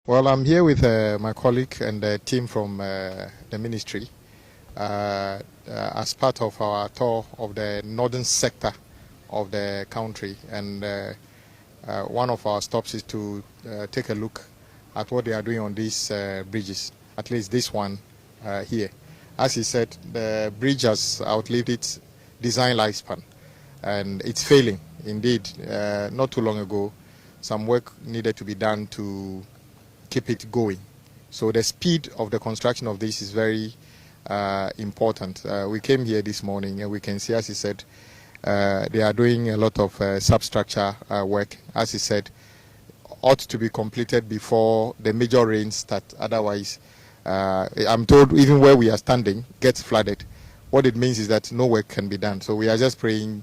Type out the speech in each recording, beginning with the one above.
Well, I'm here with my colleague and the team from the ministry as part of our tour of the northern sector of the country. And one of our stops is to take a look at what they are doing on these bridges, at least this one here. As he said, the bridge has outlived its design lifespan and it's failing. Indeed, not too long ago, some work needed to be done to keep it going. So the speed of the construction of this is very important. We came here this morning and we can see, as he said, they are doing a lot of substructure work. As he said, ought to be completed before the major rains start. Otherwise, I'm told even where we are standing gets flooded. What it means is that no work can be done. So we are just praying.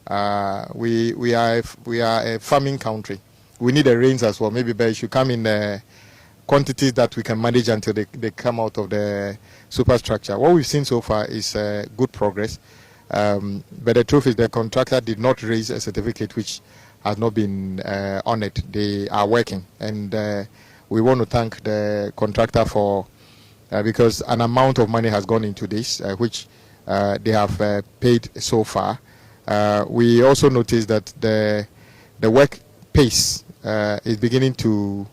We are a farming country. We need the rains as well. Maybe they should come in quantities that we can manage until they come out of the superstructure. What we've seen so far is good progress. But the truth is the contractor did not raise a certificate which has not been honored. They are working. And we want to thank the contractor for, because an amount of money has gone into this, which they have paid so far. We also noticed that the work pace is beginning to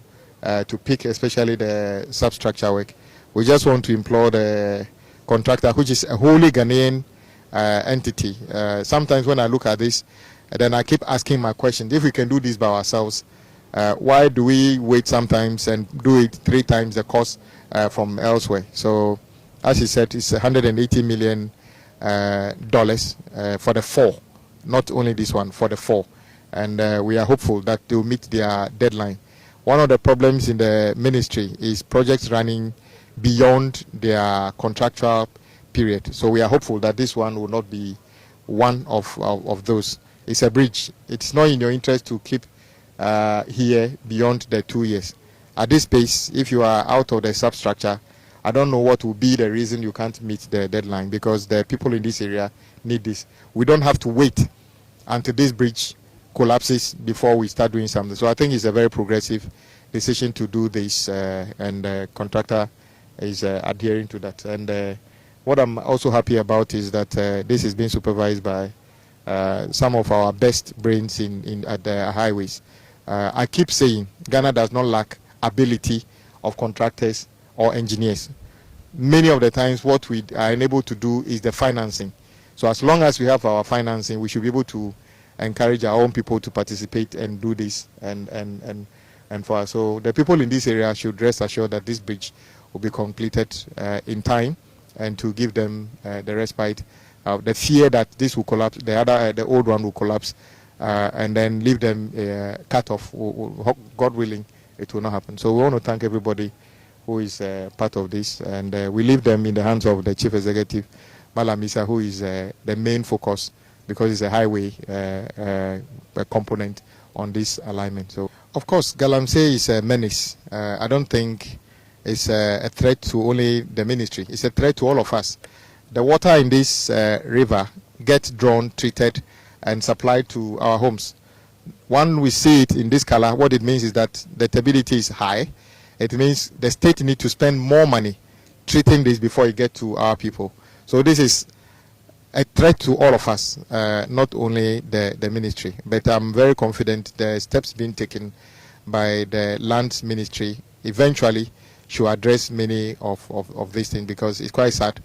peak, especially the substructure work. We just want to implore the contractor, which is a wholly Ghanaian entity. Sometimes when I look at this, then I keep asking my question, if we can do this by ourselves, why do we wait sometimes and do it 3 times the cost from elsewhere? So, as he said, it's $180 million for the 4, not only this one, for the 4. And we are hopeful that they will meet their deadline. One of the problems in the ministry is projects running beyond their contractual period. So we are hopeful that this one will not be one of those. It's a bridge. It's not in your interest to keep here beyond the 2 years. At this pace, if you are out of the substructure, I don't know what will be the reason you can't meet the deadline, because the people in this area need this. We don't have to wait until this bridge collapses before we start doing something. So I think it's a very progressive decision to do this, and the contractor is adhering to that. And what I'm also happy about is that this is being supervised by some of our best brains at the highways. I keep saying Ghana does not lack ability of contractors or engineers. Many of the times what we are unable to do is the financing. So as long as we have our financing, we should be able to encourage our own people to participate and do this and for us. So the people in this area should rest assured that this bridge will be completed in time, and to give them the respite, the fear that this will collapse, the old one will collapse, and then leave them cut off. God willing, it will not happen. So we want to thank everybody who is part of this, and we leave them in the hands of the Chief Executive, Malamisa, who is the main focus, because it's a highway component on this alignment. So, of course, Galamsey is a menace. I don't think it's a threat to only the ministry. It's a threat to all of us. The water in this river gets drawn, treated, and supplied to our homes. When we see it in this color, what it means is that the turbidity is high. It means the state needs to spend more money treating this before it gets to our people. So this is a threat to all of us, not only the ministry. But I'm very confident the steps being taken by the land ministry eventually should address many of these things, because it's quite sad.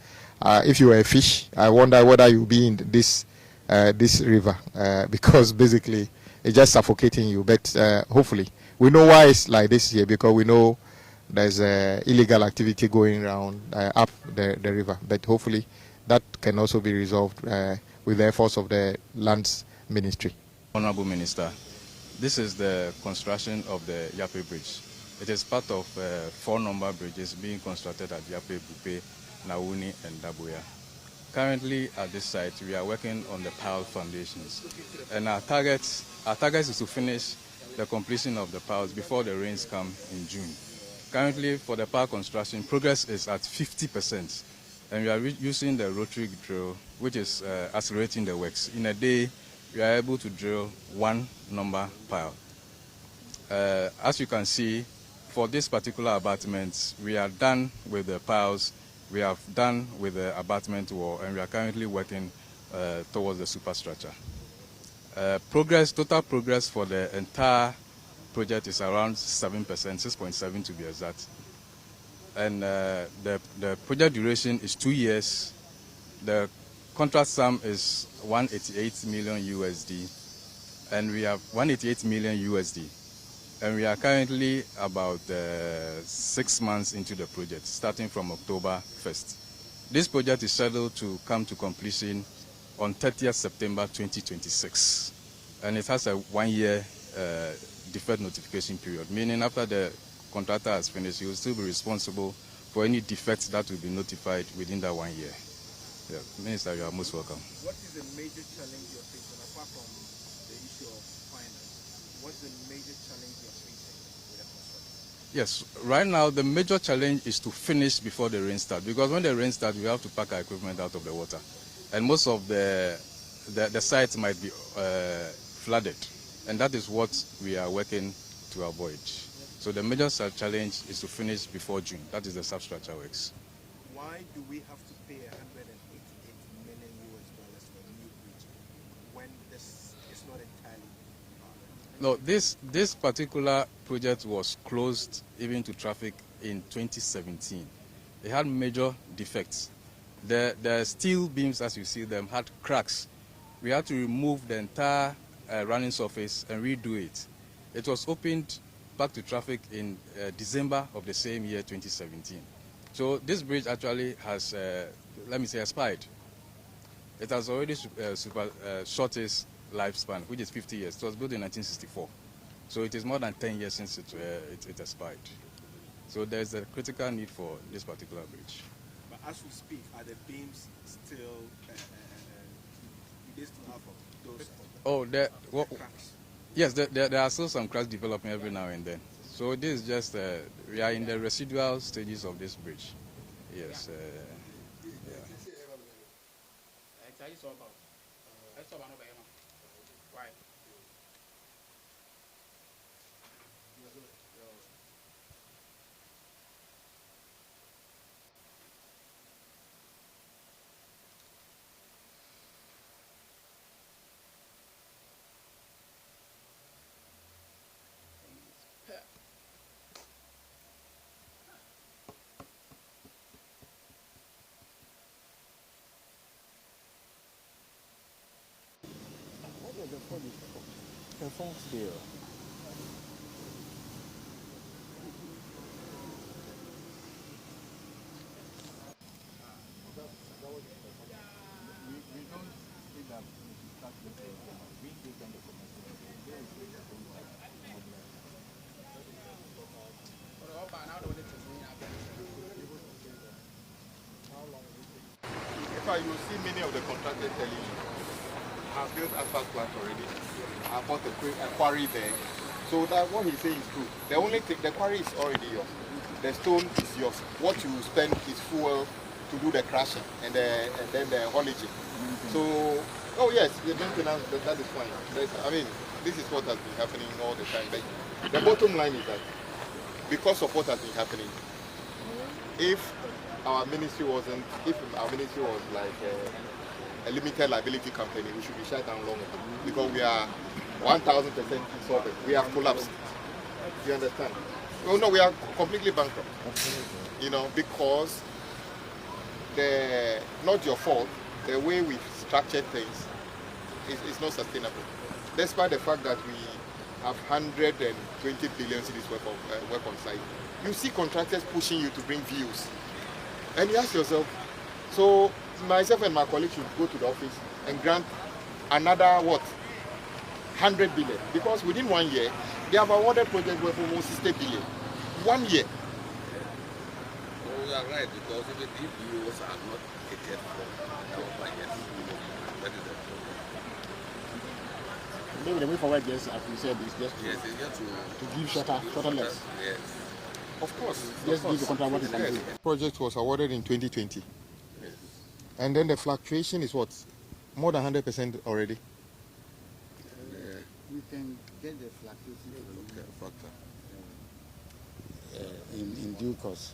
If you were a fish, I wonder whether you'll be in this river, because basically it's just suffocating you. But hopefully, we know why it's like this here, because we know there's illegal activity going around up the river. But hopefully that can also be resolved with the efforts of the lands ministry. Honorable Minister, this is the construction of the Yape Bridge. It is part of 4 number bridges being constructed at Yape, Bupe, Nauni, and Dabuya. Currently at this site, we are working on the pile foundations. And our target is to finish the completion of the piles before the rains come in June. Currently, for the pile construction, progress is at 50%. And we are using the rotary drill, which is accelerating the works. In a day, we are able to drill 1 number pile. As you can see for this particular abutment, we are done with the piles, we have done with the abutment wall, and we are currently working towards the superstructure. Total progress for the entire project is around 7%, 6.7 to be exact. And the project duration is 2 years. The contract sum is 188 million USD, and we have 188 million USD. And we are currently about 6 months into the project, starting from October 1st. This project is scheduled to come to completion on 30th September 2026. And it has a 1-year deferred notification period, meaning after the contractor has finished, he will still be responsible for any defects that will be notified within that 1 year. Yeah, Minister, you are most welcome. What is the major challenge you're facing, apart from the issue of finance? What's the major challenge you're facing with the construction? Yes, right now the major challenge is to finish before the rain starts, because when the rain starts, we have to pack our equipment out of the water, and most of the sites might be flooded, and that is what we are working to avoid. So the major challenge is to finish before June. That is the substructure works. Why do we have to pay $188 million for a new bridge when this is not entirely No, this particular project was closed even to traffic in 2017. It had major defects. The steel beams, as you see them, had cracks. We had to remove the entire running surface and redo it. It was opened back to traffic in December of the same year, 2017. So this bridge actually has, let me say, expired. It has already shortest lifespan, which is 50 years. It was built in 1964. So it is more than 10 years since it expired. So there is a critical need for this particular bridge. But as we speak, are the beams still, do they still have those cracks? Yes, there are still some cracks developing every now and then. So this is just, we are in the residual stages of this bridge. Yes. The phone still. In fact, you will see many of the contractors telling you, I've built asphalt plant already. I bought a quarry there. So that what he's saying is true. The only thing, the quarry is already yours. The stone is yours. What you spend is fuel to do the crushing and then the haulaging. So, oh yes, the maintenance, that is fine. I mean, this is what has been happening all the time. The bottom line is that because of what has been happening, if our ministry was like a limited liability company, we should be shut down long ago, because we are 1,000% insolvent. We have collapsed. You understand? Oh no, we are completely bankrupt. You know, because not your fault, the way we structured things is not sustainable. Despite the fact that we have 120 billion cedis work on site, you see contractors pushing you to bring views, and you ask yourself, so myself and my colleagues should go to the office and grant another 100 billion, because within 1 year they have awarded projects worth almost 60 billion. 1 year. Oh, you are right, because the DPOs are not catered for our budget. That is the problem. Maybe the way forward, just as you said, is just to give shorter legs. Yes. Of course. Just give the contract what you can do. The project was awarded in 2020. Yes. And then the fluctuation is what? More than 100% already. We can get the fluctuation factor. in due course.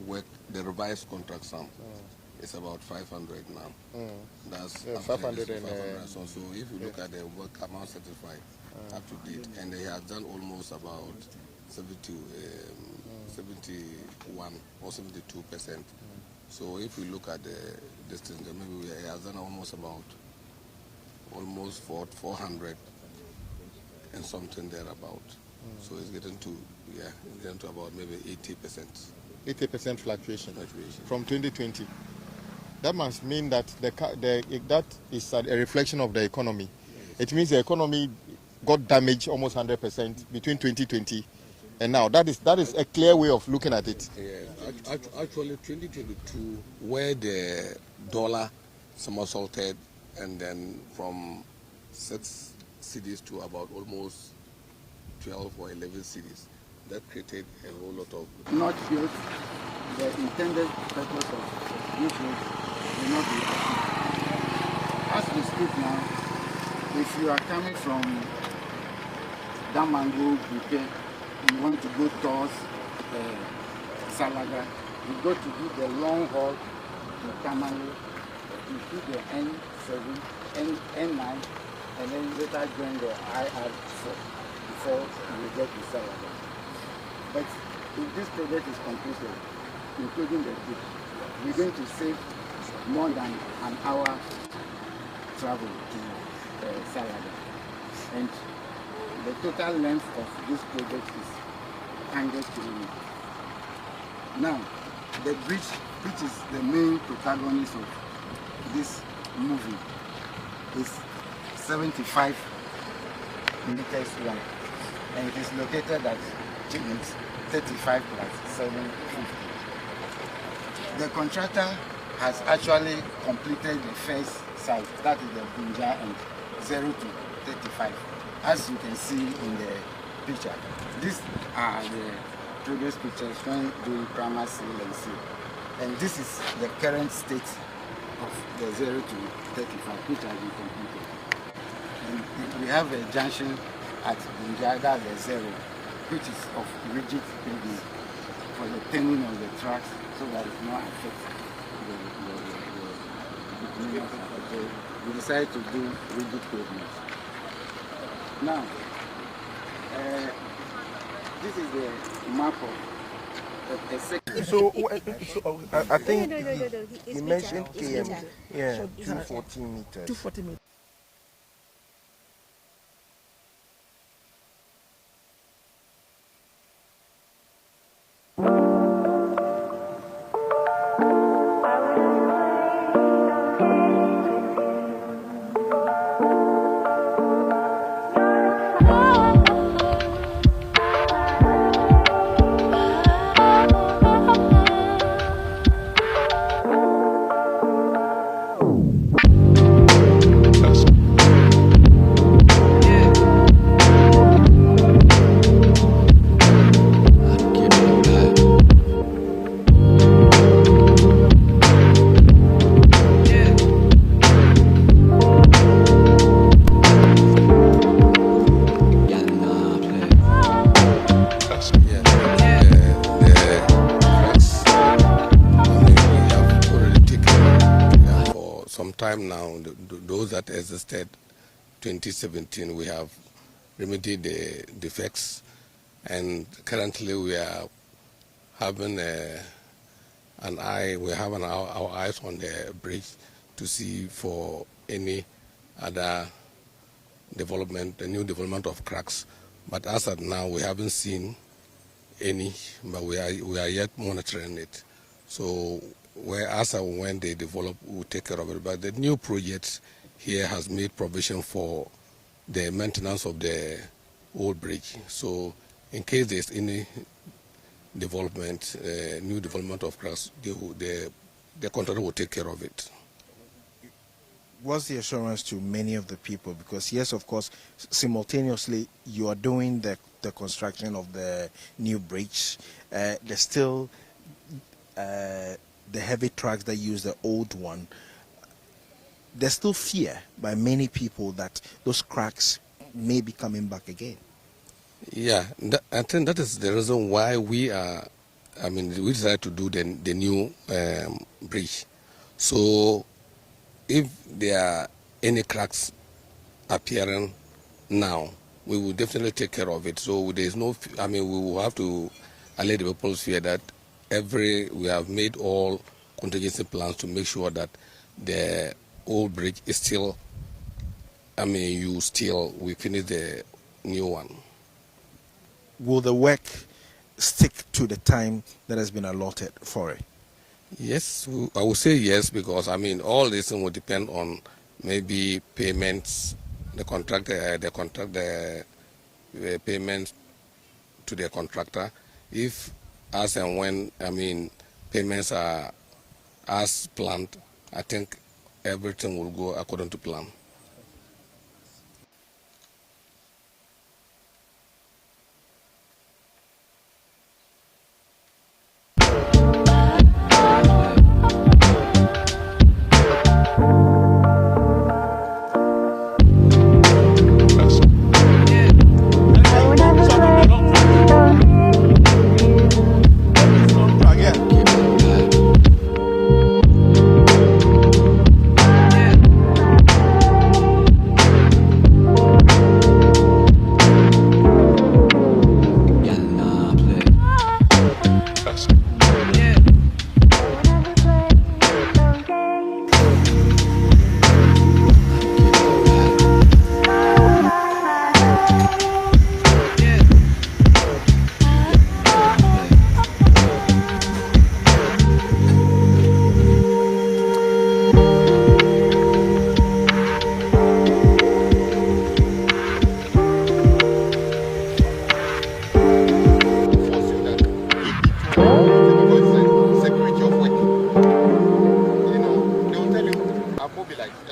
Work the revised contract sum is about 500 now. That's 500 500. and So if you look at the work amount certified up to date, and they have done almost about 71 or 72%. So if we look at the distance, maybe we have done almost 400 and something thereabout. So it's getting to about maybe 80%. 80% fluctuation from 2020. That must mean that that is a reflection of the economy. It means the economy got damaged almost 100% between 2020 and now. That is a clear way of looking at it. Yeah, actually 2022, where the dollar somersaulted and then from 6 cities to about almost 12 or 11 cities, that created a whole lot of... Not built, the intended purpose of this road will not be achieved. As we speak now, if you are coming from Damango, Bupe, you want to go towards Salaga, you go to do the long haul to Tamango, you do the N7, N9, and then later join the IR4 before you get to Salaga. But if this project is completed, including the bridge, we're going to save more than an hour travel to Salaga. And the total length of this project is 100 kilometers. Now, the bridge, which is the main protagonist of this movie, is 75 meters long, and it is located at 35 plus 750. The contractor has actually completed the first site, that is the Bunja and 0 to 35. As you can see in the picture, these are the previous pictures when doing primary seal and seal. And this is the current state of the 0 to 35, which has been completed. And we have a junction at Bunja, that's the 0, which is of rigid building for the turning of the tracks so that it will not affect the movement. So we decided to do rigid pavement. Now, this is the map of a second. So I think No. he mentioned KM. Yeah, 240 meters. 240 meters. Time now, those that existed 2017, we have remedied the defects, and currently we are having our eyes on the bridge to see for any other development, the new development of cracks. But as of now, we haven't seen any, but we are yet monitoring it. So as and when they develop, we'll take care of it. But the new project here has made provision for the maintenance of the old bridge. So in case there's any development, new development of cracks, the contractor will take care of it. What's the assurance to many of the people? Because yes, of course, simultaneously you are doing the construction of the new bridge. There's still the heavy trucks that use the old one. There's still fear by many people that those cracks may be coming back again. Yeah, I think that is the reason why we decided to do the new bridge. So if there are any cracks appearing now, we will definitely take care of it. So there is no, we will have to allay the people's fear that we have made all contingency plans to make sure that the old bridge is still, we finish the new one. Will the work stick to the time that has been allotted for it? Yes, I would say yes, because all this will depend on maybe payments, the payments to the contractor. If, as and when, payments are as planned, I think everything will go according to plan.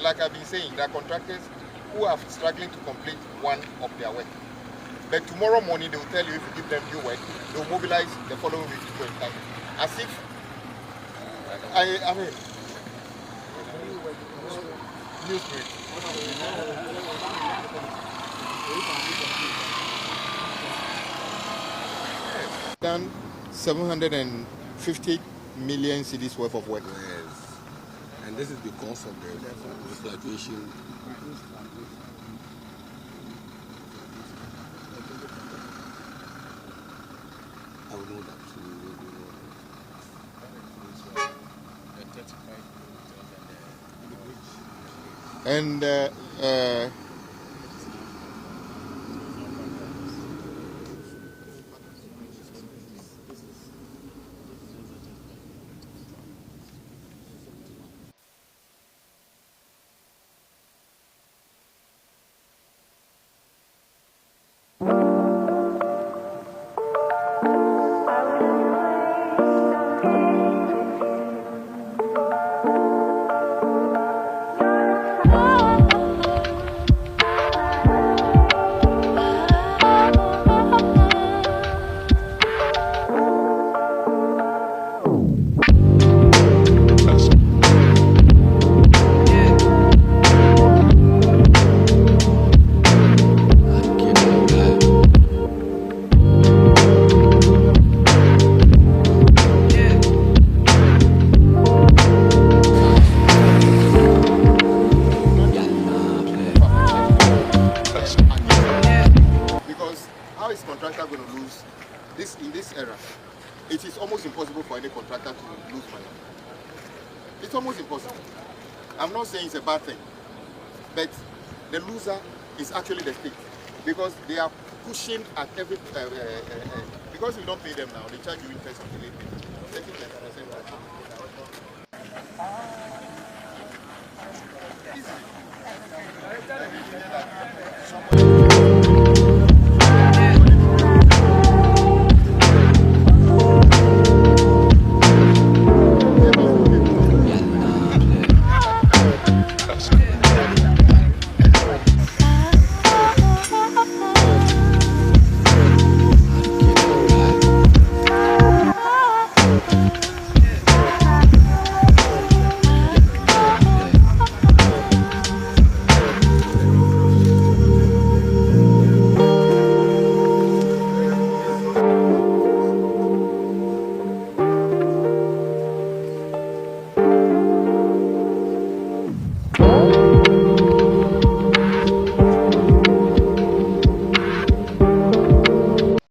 Like I've been saying, there are contractors who are struggling to complete one of their work. But tomorrow morning they will tell you if you give them new work, they will mobilize the following week to go and start. As if, new spirit. Done 750 million cedis worth of work. Yes. And this is because of the fluctuation. I will know that. And contractor going to lose this in this era? It is almost impossible for any contractor to lose money. It's almost impossible. I'm not saying it's a bad thing, but the loser is actually the state, because they are pushing at every because you don't pay them now, they charge you interest on the late payment.